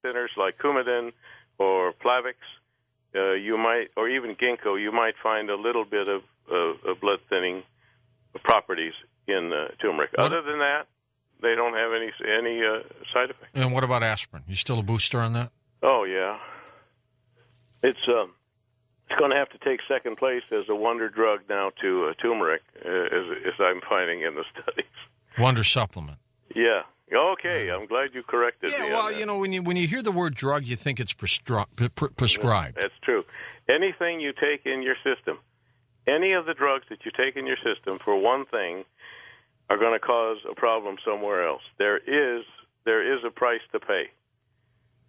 thinners like Coumadin or Plavix, you might, or even ginkgo, you might find a little bit of blood thinning properties in turmeric. Other than that, they don't have any side effects. And what about aspirin? You still a booster on that? Oh yeah, it's going to have to take second place as a wonder drug now to turmeric, as I'm finding in the studies. Wonder supplement. Yeah. Okay, I'm glad you corrected me. Yeah, well, you know, when you hear the word drug, you think it's prescribed. That's true. Anything you take in your system, any of the drugs that you take in your system for one thing are going to cause a problem somewhere else. There is a price to pay.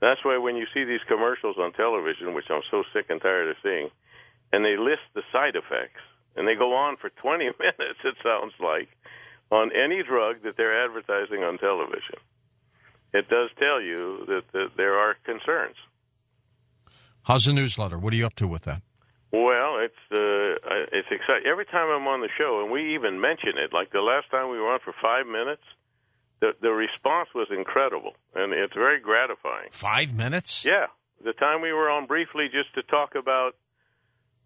That's why when you see these commercials on television, which I'm so sick and tired of seeing, and they list the side effects, and they go on for 20 minutes, it sounds like, on any drug that they're advertising on television, it does tell you that there are concerns. How's the newsletter? What are you up to with that? Well, it's exciting. Every time I'm on the show, and we even mention it, like the last time we were on for 5 minutes, the response was incredible, and it's very gratifying. 5 minutes? Yeah. The time we were on briefly just to talk about,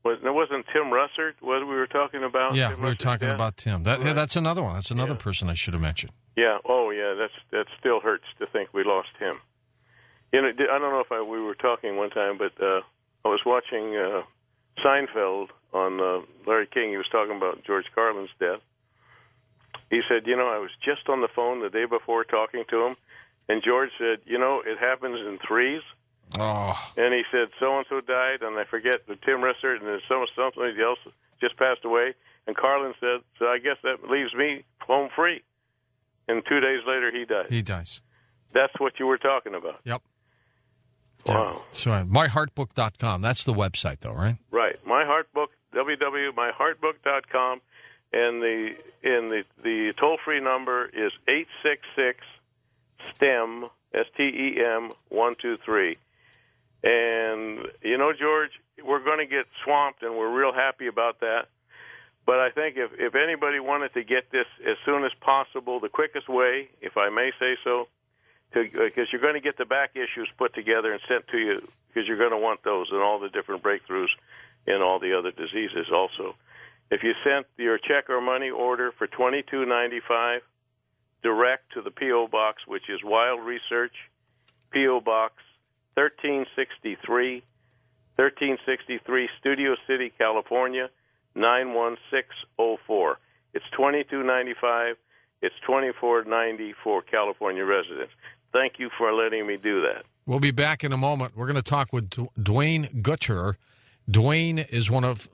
wasn't Tim Russert what we were talking about? Yeah, Tim we were talking about Tim. That's another one. That's another Yeah. person I should have mentioned. Yeah. Oh, yeah. That still hurts to think we lost him. You know, I don't know if we were talking one time, but I was watching Seinfeld on Larry King. He was talking about George Carlin's death. He said, you know, I was just on the phone the day before talking to him, and George said, you know, it happens in threes. Oh. And he said, so-and-so died, and I forget the Tim Russert, and then somebody else just passed away. And Carlin said, so I guess that leaves me home free. And 2 days later, he died. He dies. That's what you were talking about. Yep. Wow. So myheartbook.com. That's the website, though, right? Right. MyHeartBook, www.myheartbook.com. And the toll-free number is 866-STEM, STEM 123. And, you know, George, we're going to get swamped, and we're real happy about that. But I think if anybody wanted to get this as soon as possible, the quickest way, if I may say so, because you're going to get the back issues put together and sent to you, because you're going to want those and all the different breakthroughs in all the other diseases also. If you sent your check or money order for $22.95 direct to the P.O. Box, which is Wild Research, P.O. Box 1363, Studio City, California, 91604. It's $22.95. It's $24.90 for California residents. Thank you for letting me do that. We'll be back in a moment. We're going to talk with Duane Gutter. Duane is one of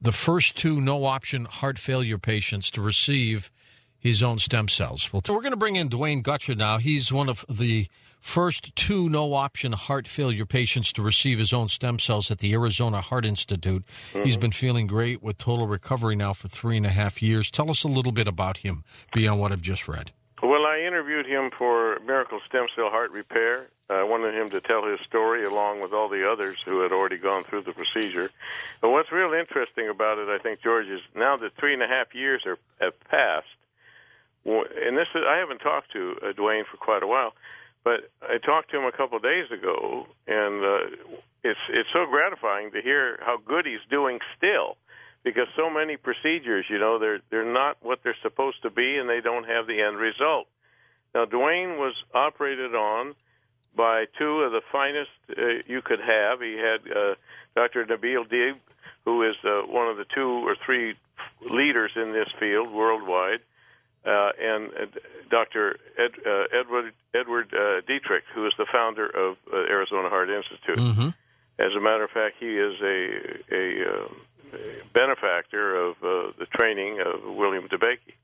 the first two no-option heart failure patients to receive his own stem cells. So we're going to bring in Duane Gutter now. He's one of the first two no-option heart failure patients to receive his own stem cells at the Arizona Heart Institute. Mm-hmm. He's been feeling great with total recovery now for 3.5 years. Tell us a little bit about him beyond what I've just read. Well, I interviewed him for Miracle Stem Cell Heart Repair. I wanted him to tell his story along with all the others who had already gone through the procedure. But what's real interesting about it, I think, George, is now that 3.5 years have passed, and I haven't talked to Duane for quite a while, but I talked to him a couple of days ago, and it's so gratifying to hear how good he's doing still, because so many procedures, you know, they're not what they're supposed to be, and they don't have the end result. Now, Duane was operated on by two of the finest you could have. He had Dr. Nabil Deeb, who is one of the 2 or 3 leaders in this field worldwide, and Dr. Edward Dietrich, who is the founder of Arizona Heart Institute. Mm-hmm. As a matter of fact, he is a benefactor of the training of William DeBakey.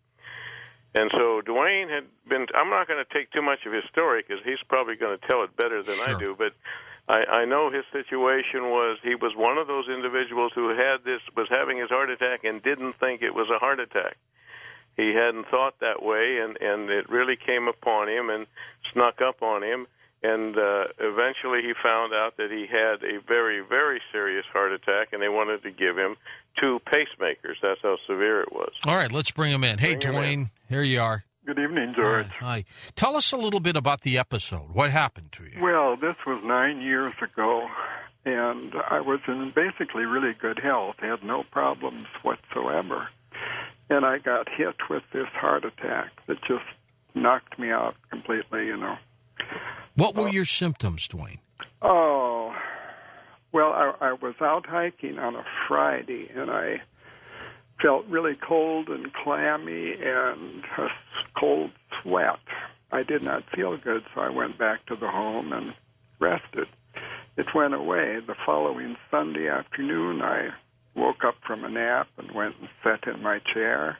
And so Duane had been, I'm not going to take too much of his story because he's probably going to tell it better than I do, but I know his situation was he was one of those individuals who was having his heart attack and didn't think it was a heart attack. He hadn't thought that way, and it really came upon him and snuck up on him. And eventually he found out that he had a very, very serious heart attack, and they wanted to give him 2 pacemakers. That's how severe it was. All right, let's bring him in. Hey, Duane, here you are. Good evening, George. Hi. Tell us a little bit about the episode. What happened to you? Well, this was 9 years ago, and I was in basically really good health, had no problems whatsoever. And I got hit with this heart attack that just knocked me out completely, What were your symptoms, Duane? Oh, well, I was out hiking on a Friday, and I felt really cold and clammy and a cold sweat. I did not feel good, so I went back to the home and rested. It went away. The following Sunday afternoon, I woke up from a nap and went and sat in my chair.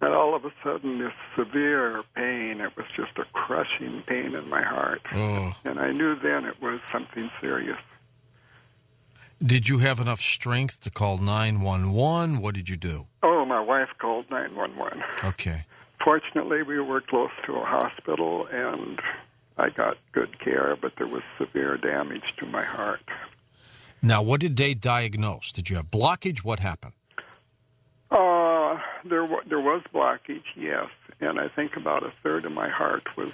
And all of a sudden, this severe pain, it was just a crushing pain in my heart. Oh. And I knew then it was something serious. Did you have enough strength to call 911? What did you do? Oh, my wife called 911. Okay. Fortunately, we were close to a hospital, and I got good care, but there was severe damage to my heart. Now, what did they diagnose? Did you have blockage? What happened? There was blockage, yes, and I think about a third of my heart was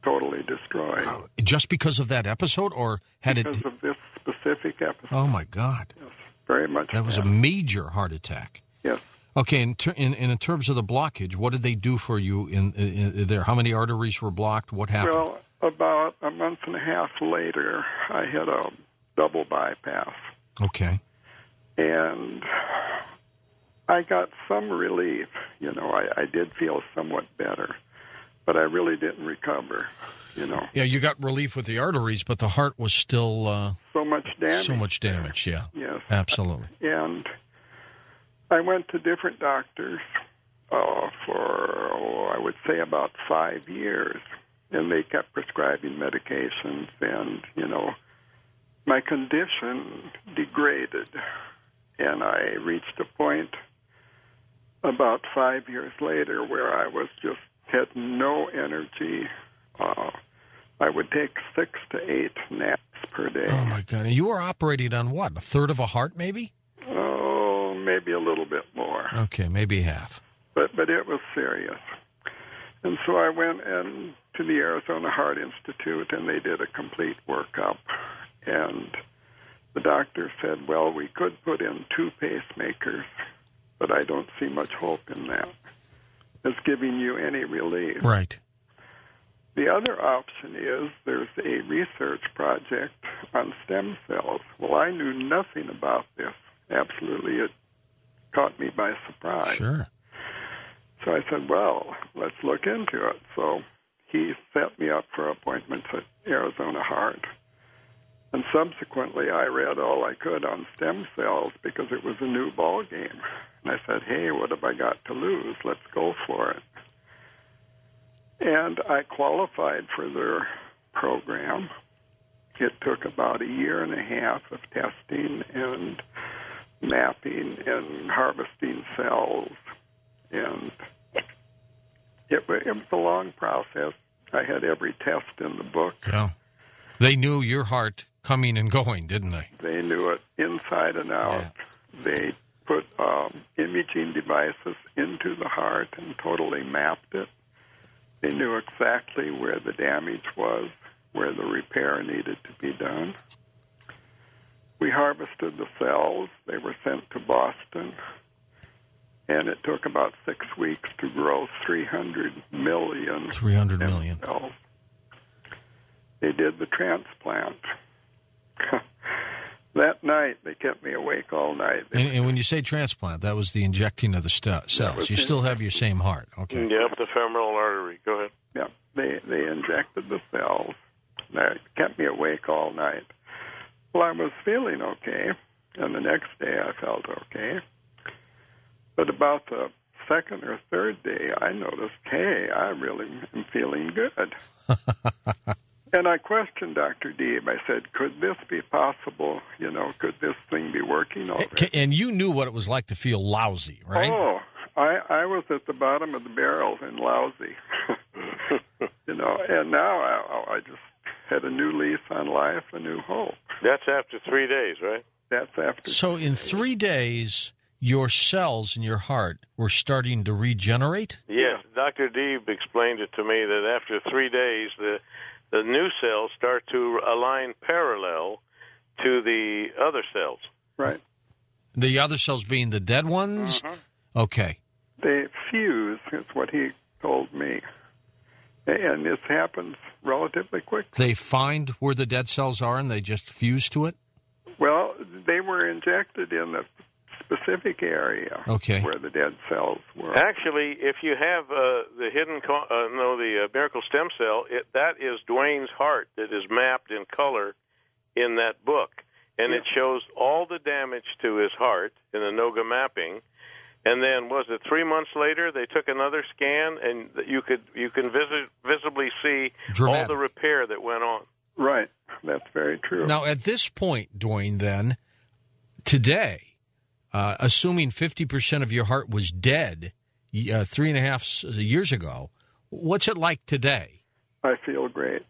totally destroyed. Just because of that episode, or had because of this specific episode? Oh my God! Yes, very much. That was a major heart attack. Yes. Okay, in terms of the blockage, what did they do for you in there? How many arteries were blocked? What happened? Well, about a month and a half later, I had a double bypass. Okay. And I got some relief. I did feel somewhat better, but I really didn't recover, Yeah, you got relief with the arteries, but the heart was still... so much damage. So much damage, yeah. Yes. Absolutely. And I went to different doctors for, I would say, about 5 years, and they kept prescribing medications, and, my condition degraded, and I reached a point about 5 years later where I was just had no energy. I would take 6 to 8 naps per day. Oh, my God. And you were operating on what, a third of a heart, maybe? Oh, maybe a little bit more. Okay, maybe half. But it was serious. And so I went to the Arizona Heart Institute, and they did a complete workup. And the doctor said, well, we could put in 2 pacemakers, but I don't see much hope in that as giving you any relief. Right. The other option is there's a research project on stem cells. Well, I knew nothing about this. Absolutely, it caught me by surprise. Sure. So I said, well, let's look into it. So he set me up for appointments at Arizona Heart. And subsequently, I read all I could on stem cells because it was a new ball game. And I said, hey, what have I got to lose? Let's go for it. And I qualified for their program. It took about a year and a half of testing and mapping and harvesting cells. And it was a long process. I had every test in the book. Yeah. They knew your heart coming and going, didn't they? They knew it inside and out. Yeah. They put imaging devices into the heart and totally mapped it. They knew exactly where the damage was, where the repair needed to be done. We harvested the cells. They were sent to Boston, and it took about 6 weeks to grow 300 million. 300 million. Cells. They did the transplant. That night, they kept me awake all night. And when you say transplant, that was the injecting of the cells. You still have your same heart. Okay. Yep, the femoral artery. Go ahead. Yep, they injected the cells. That kept me awake all night. Well, I was feeling okay, and the next day I felt okay. But about the second or third day, I noticed, hey, I really am feeling good. And I questioned Dr. Deeb. I said, could this be possible? Could this thing be working already? And you knew what it was like to feel lousy, right? Oh, I was at the bottom of the barrel and lousy. And now I just had a new lease on life, a new hope. That's after 3 days, right? That's after. So in 3 days, your cells in your heart were starting to regenerate? Yes. Dr. Deeb explained it to me that after 3 days, the new cells start to align parallel to the other cells. Right. The other cells being the dead ones? Mm-hmm. Okay. They fuse, is what he told me. And this happens relatively quickly. They find where the dead cells are and they just fuse to it? Well, they were injected in the specific area where the dead cells were. Actually, if you have the miracle stem cell, that is Duane's heart that is mapped in color in that book. And it shows all the damage to his heart in the NOGA mapping. And then, was it 3 months later, they took another scan, and you can visibly see all the repair that went on. Right. That's very true. Now, at this point, Duane, then, today, assuming 50% of your heart was dead 3.5 years ago, what's it like today? I feel great.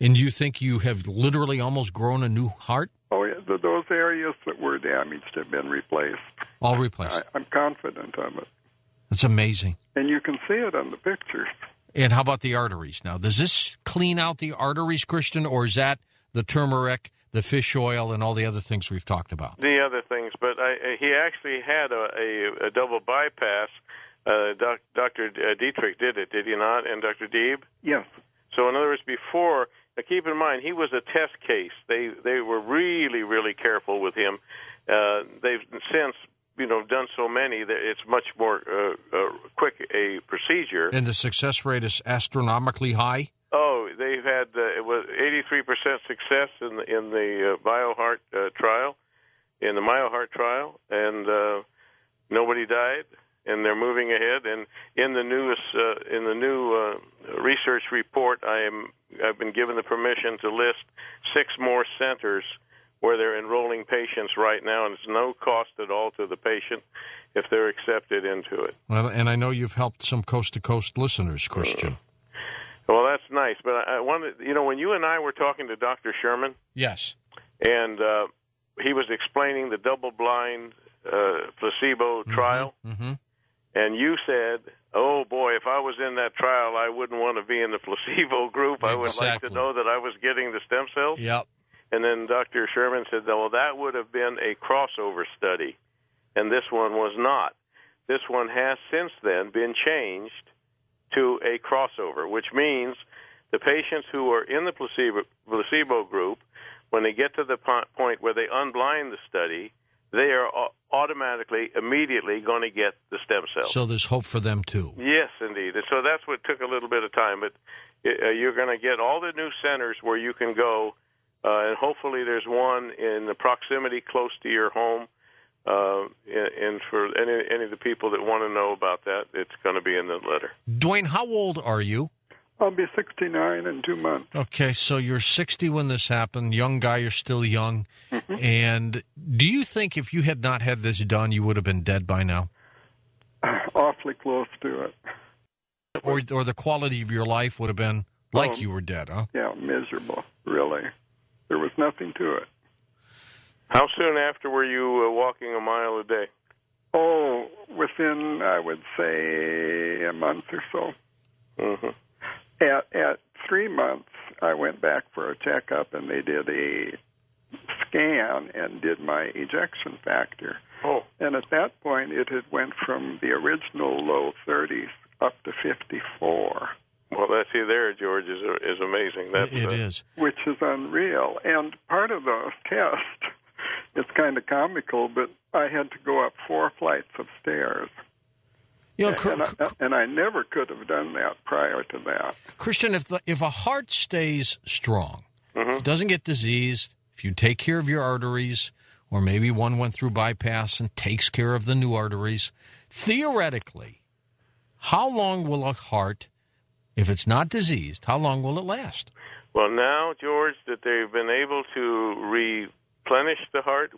And do you think you have literally almost grown a new heart? Oh, yeah. Those areas that were damaged have been replaced. All replaced. I'm confident of it. That's amazing. And you can see it on the pictures. And how about the arteries? Now, does this clean out the arteries, Christian, or is that the turmeric, the fish oil, and all the other things we've talked about? The other things, but he actually had a double bypass. Dr. Dietrich did it, did he not, and Dr. Deeb? Yes. So in other words, before, keep in mind, he was a test case. They were really, really careful with him. They've since done so many that it's much more quick a procedure. And the success rate is astronomically high? Oh, they've had it was 83% success in the BioHeart trial, in the MyoHeart trial, and nobody died. And they're moving ahead. And in the new research report, I've been given the permission to list 6 more centers where they're enrolling patients right now, and it's no cost at all to the patient if they're accepted into it. Well, and I know you've helped some coast-to-coast listeners, Christian. Well, that's nice. But I wanted, when you and I were talking to Dr. Sherman. Yes. And he was explaining the double-blind placebo trial. Mm-hmm. And you said, oh, boy, if I was in that trial, I wouldn't want to be in the placebo group. Exactly. I would like to know that I was getting the stem cells. Yep. And then Dr. Sherman said, well, that would have been a crossover study, and this one was not. This one has since then been changed to a crossover, which means the patients who are in the placebo group, when they get to the point where they unblind the study, they are automatically, immediately going to get the stem cells. So there's hope for them, too. Yes, indeed. And so that's what took a little bit of time. But you're going to get all the new centers where you can go, and hopefully there's one in the proximity close to your home. And for any of the people that want to know about that, it's going to be in the letter. Duane, how old are you? I'll be 69 in 2 months. Okay, so you're 60 when this happened. Young guy, you're still young. Mm-hmm. And do you think if you had not had this done, you would have been dead by now? Awfully close to it. Or the quality of your life would have been like you were dead, huh? Yeah, miserable, really. There was nothing to it. How soon after were you walking a mile a day? Oh, within, I would say, a month or so. Mm-hmm. At 3 months, I went back for a checkup, and they did a scan and did my ejection factor. Oh. And at that point, it had went from the original low 30s up to 54. Well, that's there, George, is amazing. It is. Which is unreal. And part of the test, it's kind of comical, but I had to go up 4 flights of stairs. You know, and I never could have done that prior to that. Christian, if a heart stays strong, mm-hmm. if it doesn't get diseased, if you take care of your arteries, or maybe one went through bypass and takes care of the new arteries, theoretically, how long will a heart, if it's not diseased, how long will it last? Well, now, George, that they've been able to replenish the heart